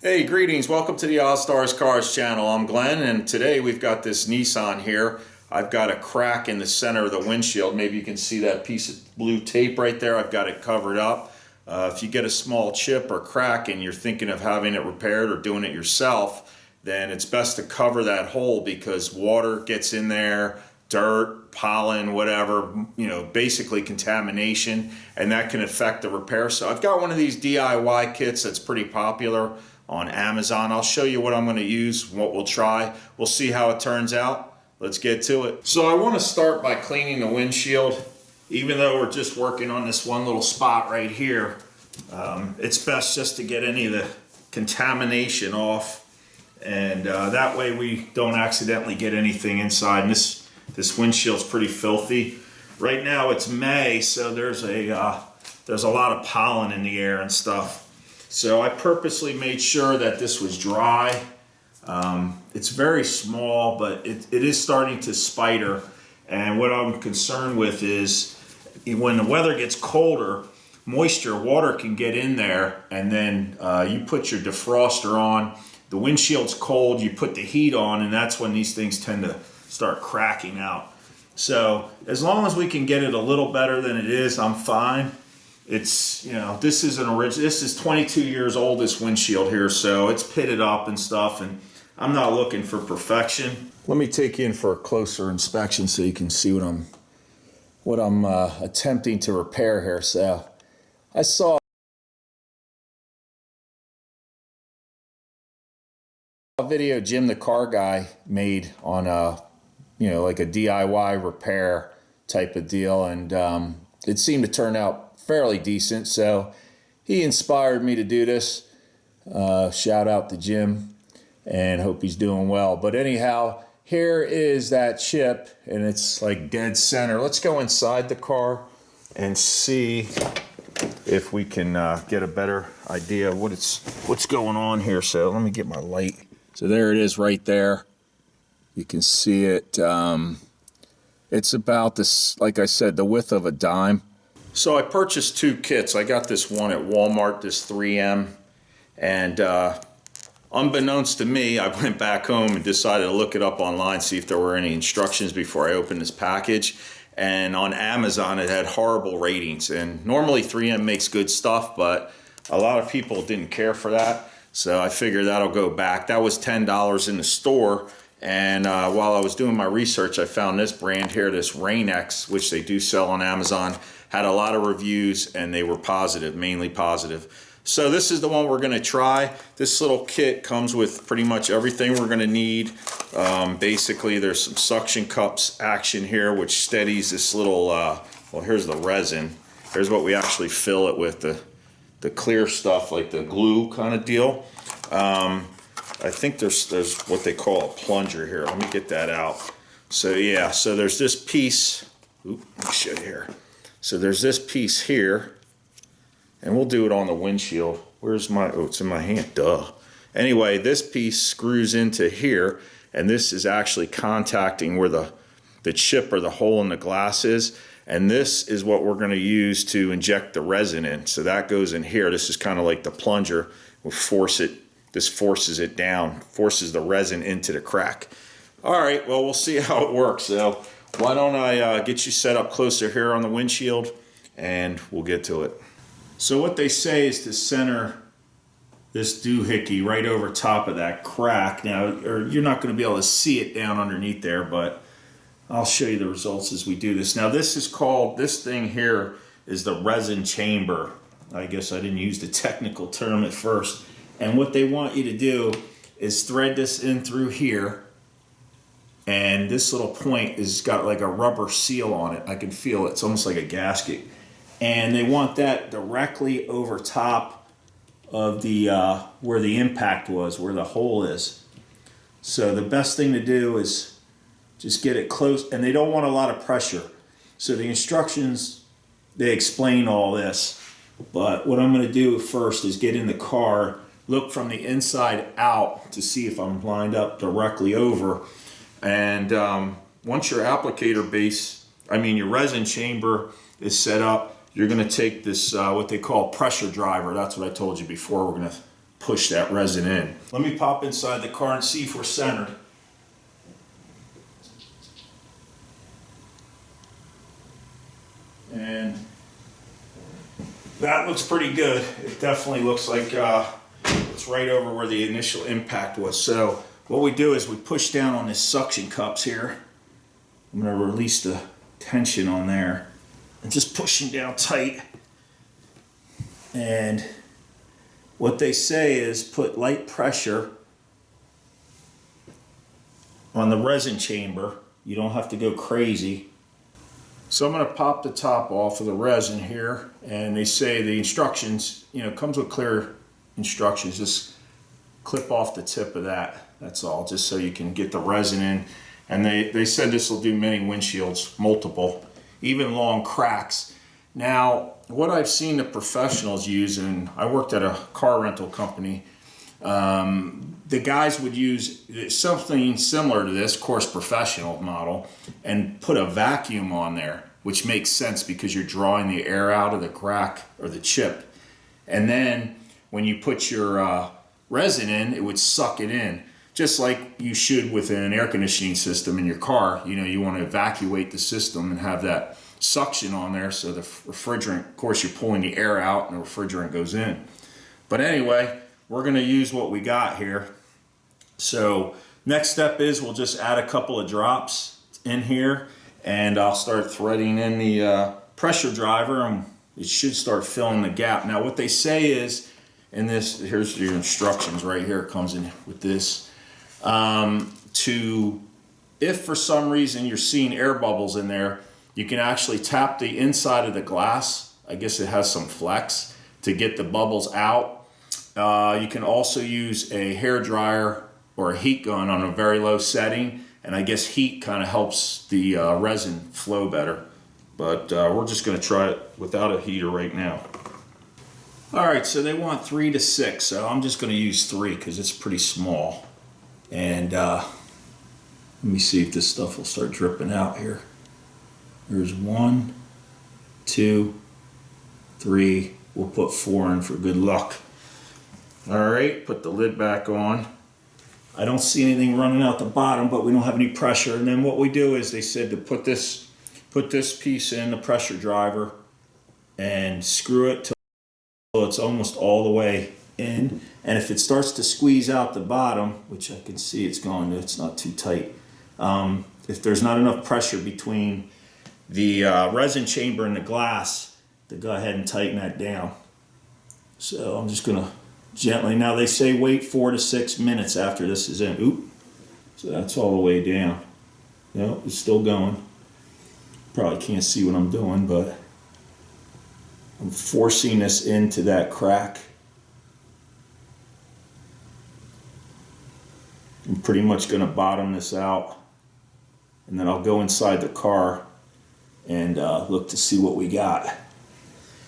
Hey, greetings. Welcome to the Ozzstar Cars channel. I'm Glenn, and today we've got this Nissan here. I've got a crack in the center of the windshield. Maybe you can see that piece of blue tape right there. I've got it covered up. If you get a small chip or crack and you're thinking of having it repaired or doing it yourself, then it's best to cover that hole because water gets in there, dirt, pollen, whatever, basically contamination, and that can affect the repair. So I've got one of these DIY kits that's pretty popular on Amazon. I'll show you what I'm going to use, what we'll try. We'll see how it turns out. Let's get to it. So I want to start by cleaning the windshield. Even though we're just working on this one little spot right here, it's best just to get any of the contamination off, and that way we don't accidentally get anything inside. And this windshield's pretty filthy. Right now it's May, so there's a lot of pollen in the air and stuff. So I purposely made sure that this was dry. It's very small, but it is starting to spider. And what I'm concerned with is when the weather gets colder, water can get in there, and then you put your defroster on. The windshield's cold, you put the heat on, and that's when these things tend to start cracking out. So as long as we can get it a little better than it is, I'm fine. It's, this is this is 22 years old, this windshield here, so it's pitted up and stuff, and I'm not looking for perfection. Let me take you in for a closer inspection so you can see what I'm attempting to repair here. So I saw a video Jim the car guy made on like a DIY repair type of deal, and it seemed to turn out fairly decent, so he inspired me to do this. Shout out to Jim, and hope he's doing well. But anyhow, here is that chip, and it's like dead center. Let's go inside the car and see if we can get a better idea of what's going on here. So let me get my light. So there it is right there. You can see it. It's about this, like I said, the width of a dime. So I purchased two kits. I got this one at Walmart, this 3M, and unbeknownst to me, I went back home and decided to look it up online, see if there were any instructions before I opened this package. And on Amazon, it had horrible ratings. And normally 3M makes good stuff, but a lot of people didn't care for that. So I figured that'll go back. That was $10 in the store. And while I was doing my research, I found this brand here, this Rain-X, which they do sell on Amazon. Had a lot of reviews, and they were positive, mainly positive. So this is the one we're going to try. This little kit comes with pretty much everything we're going to need. Basically, there's some suction cups action here, which steadies this little, well, here's the resin. Here's what we actually fill it with, the clear stuff, like the glue kind of deal. I think there's what they call a plunger here. Let me get that out. So yeah, so there's this piece. Oop, let me show you here. So there's this piece here, and we'll do it on the windshield. Where's my, oh, it's in my hand, duh. Anyway, this piece screws into here, and this is actually contacting where the chip or the hole in the glass is, and this is what we're going to use to inject the resin in. So that goes in here. This is kind of like the plunger. We'll force it. This forces it down, forces the resin into the crack. All right, well, we'll see how it works. So why don't I get you set up closer here on the windshield, and we'll get to it. So what they say is to center this doohickey right over top of that crack. Now, or you're not going to be able to see it down underneath there, but I'll show you the results as we do this. Now, this thing here is the resin chamber. I guess I didn't use the technical term at first. And what they want you to do is thread this in through here, and this little point has got like a rubber seal on it. I can feel it. It's almost like a gasket. And they want that directly over top of the where the impact was, where the hole is. So the best thing to do is just get it close, and they don't want a lot of pressure. So the instructions, they explain all this. But what I'm going to do first is get in the car, look from the inside out to see if I'm lined up directly over. And once your applicator base, your resin chamber is set up, you're going to take this, what they call pressure driver. That's what I told you before. We're going to push that resin in. Let me pop inside the car and see if we're centered. And that looks pretty good. It definitely looks like it's right over where the initial impact was. So what we do is we push down on this suction cups here. I'm going to release the tension on there and just pushing down tight. And what they say is put light pressure on the resin chamber. You don't have to go crazy. So I'm going to pop the top off of the resin here, and they say the instructions, you know, comes with clear instructions. Just clip off the tip of that. That's all, just so you can get the resin in. And they said this will do many windshields, multiple, even long cracks. Now, what I've seen the professionals use, and I worked at a car rental company, the guys would use something similar to this, of course, professional model, and put a vacuum on there, which makes sense because you're drawing the air out of the crack or the chip. And then when you put your resin in, it would suck it in, just like you should with an air conditioning system in your car. You know, you want to evacuate the system and have that suction on there so the refrigerant, of course, you're pulling the air out and the refrigerant goes in. But anyway, we're going to use what we got here. So next step is we'll just add a couple of drops in here, and I'll start threading in the pressure driver, and it should start filling the gap. Now what they say is, in this, here's your instructions right here, it comes in with this, if for some reason you're seeing air bubbles in there, you can actually tap the inside of the glass. I guess it has some flex to get the bubbles out. You can also use a hair dryer or a heat gun on a very low setting, and I guess heat kind of helps the resin flow better. But we're just going to try it without a heater right now. All right, so they want 3 to 6, so I'm just going to use 3 because it's pretty small. And let me see if this stuff will start dripping out here. There's 1, 2, 3. We'll put 4 in for good luck. All right, put the lid back on. I don't see anything running out the bottom, but we don't have any pressure. And then what we do is they said to put this piece in the pressure driver and screw it till it's almost all the way in. And if it starts to squeeze out the bottom, which I can see it's not too tight. If there's not enough pressure between the resin chamber and the glass, to go ahead and tighten that down. So I'm just gonna gently, now they say wait 4 to 6 minutes after this is in. Oop, so that's all the way down. No, it's still going. Probably can't see what I'm doing, but I'm forcing this into that crack. I'm pretty much gonna bottom this out, and then I'll go inside the car and look to see what we got.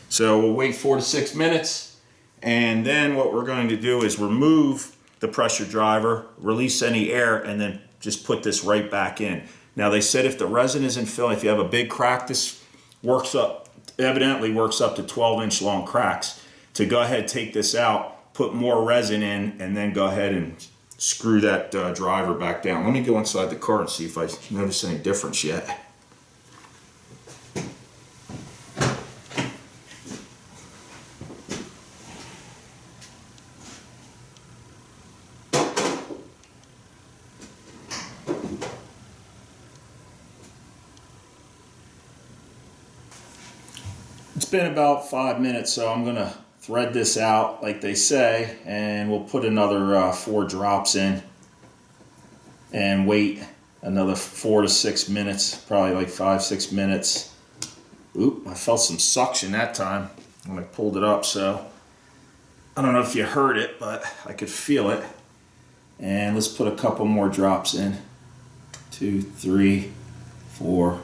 So we'll wait 4 to 6 minutes. And then what we're going to do is remove the pressure driver, release any air, and then just put this right back in. Now they said if the resin isn't filling, if you have a big crack, this evidently works up to 12-inch long cracks. To go ahead, take this out, put more resin in, and then go ahead and screw that driver back down. Let me go inside the car and see if I notice any difference yet. It's been about 5 minutes, so I'm gonna thread this out like they say, and we'll put another 4 drops in and wait another 4 to 6 minutes, probably like 5-6 minutes. Oop, I felt some suction that time when I pulled it up, so I don't know if you heard it, but I could feel it. And let's put a couple more drops in. 2, 3, 4,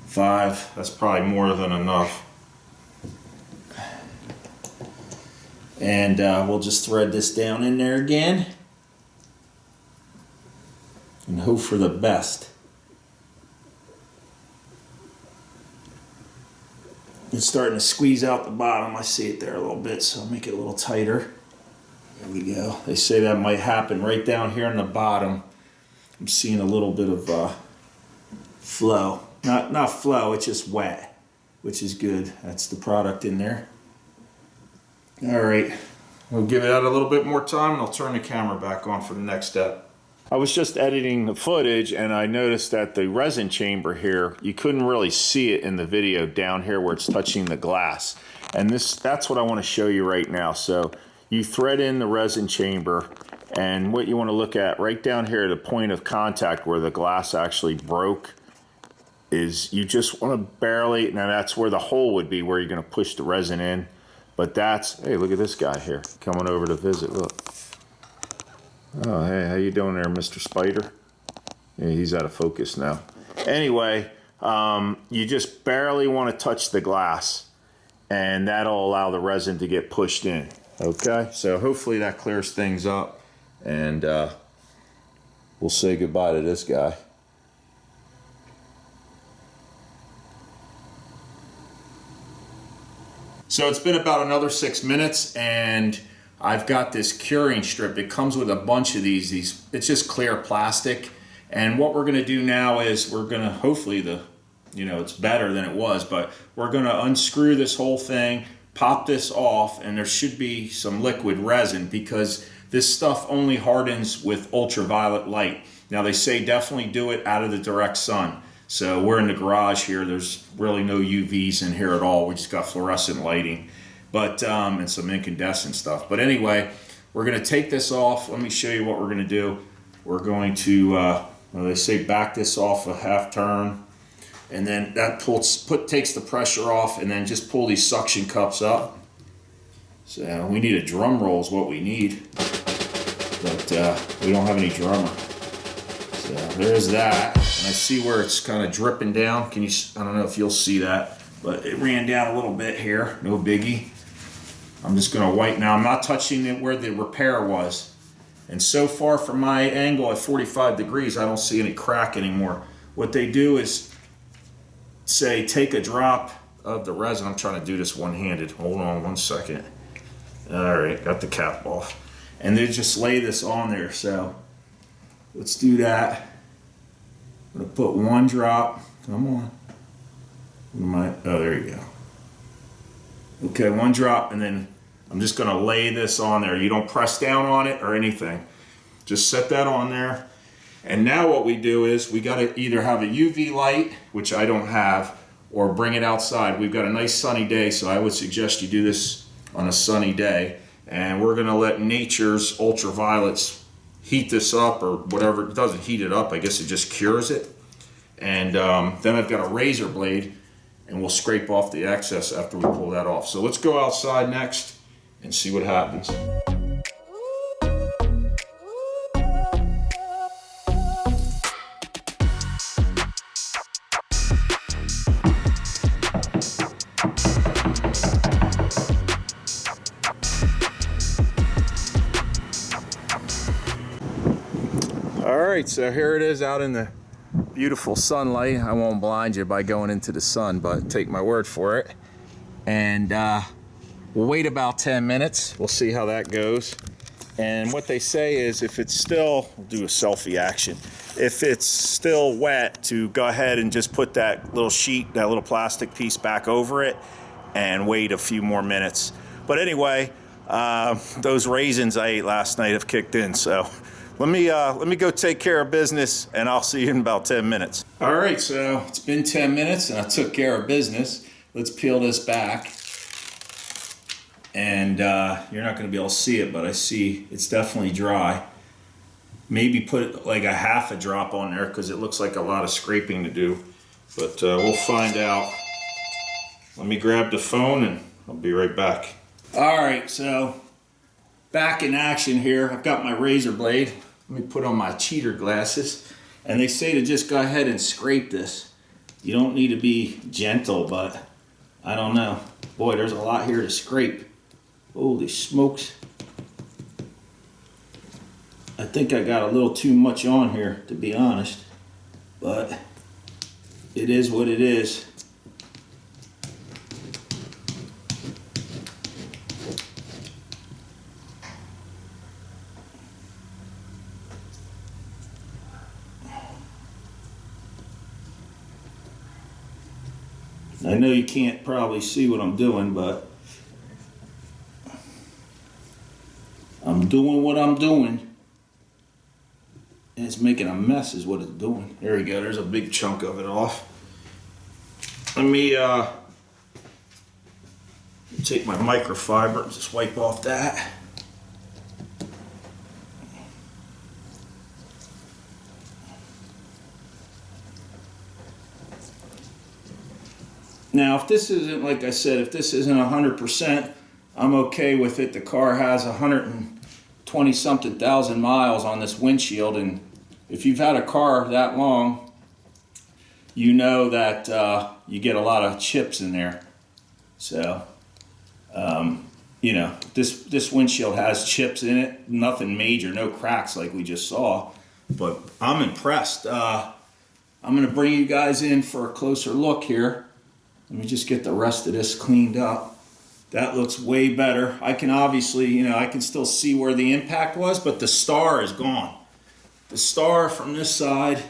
5. That's probably more than enough. And we'll just thread this down in there again and hope for the best. It's starting to squeeze out the bottom. I see it there a little bit, so I'll make it a little tighter. There we go. They say that might happen right down here in the bottom. I'm seeing a little bit of flow. Not flow, it's just wet, which is good. That's the product in there. All right, we'll give it out a little bit more time and I'll turn the camera back on for the next step. I was just editing the footage and I noticed that the resin chamber here, you couldn't really see it in the video down here where it's touching the glass. And that's what I want to show you right now. So you thread in the resin chamber, and what you want to look at right down here at the point of contact where the glass actually broke is you just want to barely, now that's where the hole would be where you're going to push the resin in. But that's, hey, look at this guy here coming over to visit. Look. Oh, hey, how you doing there, Mr. Spider? Yeah, he's out of focus now. Anyway, you just barely want to touch the glass, and that'll allow the resin to get pushed in. Okay, so hopefully that clears things up, and we'll say goodbye to this guy. So it's been about another 6 minutes, and I've got this curing strip. It comes with a bunch of these. It's just clear plastic. And what we're gonna do now is we're gonna, hopefully it's better than it was, but we're gonna unscrew this whole thing, pop this off, and there should be some liquid resin because this stuff only hardens with ultraviolet light. Now they say definitely do it out of the direct sun. So we're in the garage here. There's really no UVs in here at all. We just got fluorescent lighting, but and some incandescent stuff. But anyway, we're going to take this off. Let me show you what we're going to do. We're going to, they say back this off a half turn, and then that takes the pressure off, and then just pull these suction cups up. So we need a drum roll is what we need, but we don't have any drummer. So there's that. And I see where it's kind of dripping down. I don't know if you'll see that, but it ran down a little bit here. No biggie. I'm just going to wipe now. I'm not touching it where the repair was. And so far from my angle at 45 degrees, I don't see any crack anymore. What they do is say, take a drop of the resin. I'm trying to do this one-handed. Hold on one second. All right, got the cap off. And they just lay this on there. So let's do that. I'm going to put one drop. Come on. Oh, there you go. Okay, one drop, and then I'm just going to lay this on there. You don't press down on it or anything. Just set that on there. And now what we do is we got to either have a UV light, which I don't have, or bring it outside. We've got a nice sunny day, so I would suggest you do this on a sunny day. And we're going to let nature's ultraviolets heat this up, or whatever. It doesn't heat it up, I guess it just cures it. And then I've got a razor blade, and we'll scrape off the excess after we pull that off. So let's go outside next and see what happens. All right, so here it is out in the beautiful sunlight. I won't blind you by going into the sun, but take my word for it. And we'll wait about 10 minutes. We'll see how that goes. And what they say is if it's still, we'll do a selfie action. If it's still wet, to go ahead and just put that little sheet, that little plastic piece back over it and wait a few more minutes. But anyway, those raisins I ate last night have kicked in, so let me go take care of business, and I'll see you in about 10 minutes. All right, so it's been 10 minutes, and I took care of business. Let's peel this back. And you're not going to be able to see it, but I see it's definitely dry. Maybe put like a half a drop on there because it looks like a lot of scraping to do. But we'll find out. Let me grab the phone, and I'll be right back. All right, so back in action here. I've got my razor blade. Let me put on my cheater glasses. And they say to just go ahead and scrape this. You don't need to be gentle, but I don't know. Boy, there's a lot here to scrape. Holy smokes. I think I got a little too much on here, to be honest. But it is what it is. I know you can't probably see what I'm doing, but I'm doing what I'm doing. And it's making a mess is what it's doing. There we go, there's a big chunk of it off. Let me take my microfiber and just wipe off that. Now, if this isn't, like I said, if this isn't 100%, I'm okay with it. The car has 120 something thousand miles on this windshield, and if you've had a car that long, you know that you get a lot of chips in there. So, you know, this windshield has chips in it, nothing major, no cracks like we just saw, but I'm impressed. I'm gonna bring you guys in for a closer look here. Let me just get the rest of this cleaned up. That looks way better. I can obviously, you know, I can still see where the impact was, but the star is gone. The star from this side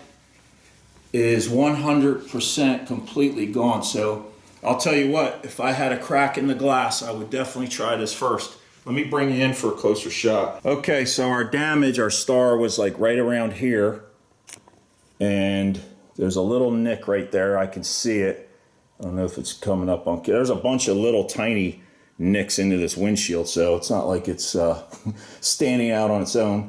is 100% completely gone. So I'll tell you what, if I had a crack in the glass, I would definitely try this first. Let me bring you in for a closer shot. Okay, so our damage, our star was like right around here. And there's a little nick right there. I can see it. I don't know if it's coming up on. There's a bunch of little tiny nicks into this windshield, so it's not like it's standing out on its own.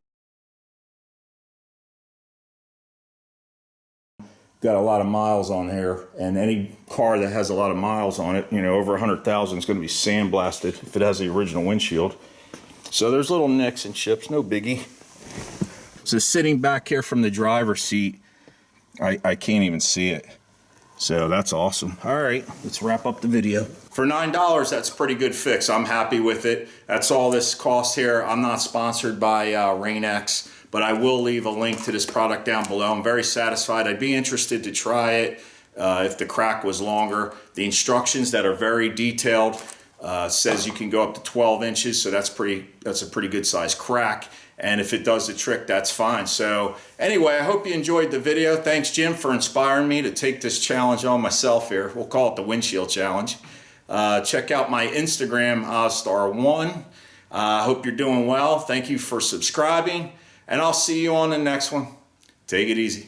Got a lot of miles on here, and any car that has a lot of miles on it, you know, over 100,000 is going to be sandblasted if it has the original windshield. So there's little nicks and chips, no biggie. So sitting back here from the driver's seat, I can't even see it. So that's awesome. All right, let's wrap up the video. For $9, that's a pretty good fix. I'm happy with it. That's all this costs here. I'm not sponsored by Rain-X, but I will leave a link to this product down below. I'm very satisfied. I'd be interested to try it if the crack was longer. The instructions that are very detailed says you can go up to 12 inches, so that's a pretty good size crack. And if it does the trick, that's fine. So anyway, I hope you enjoyed the video. Thanks, Jim, for inspiring me to take this challenge on myself here. We'll call it the windshield challenge. Check out my Instagram, Ozzstar1. I hope you're doing well. Thank you for subscribing, and I'll see you on the next one. Take it easy.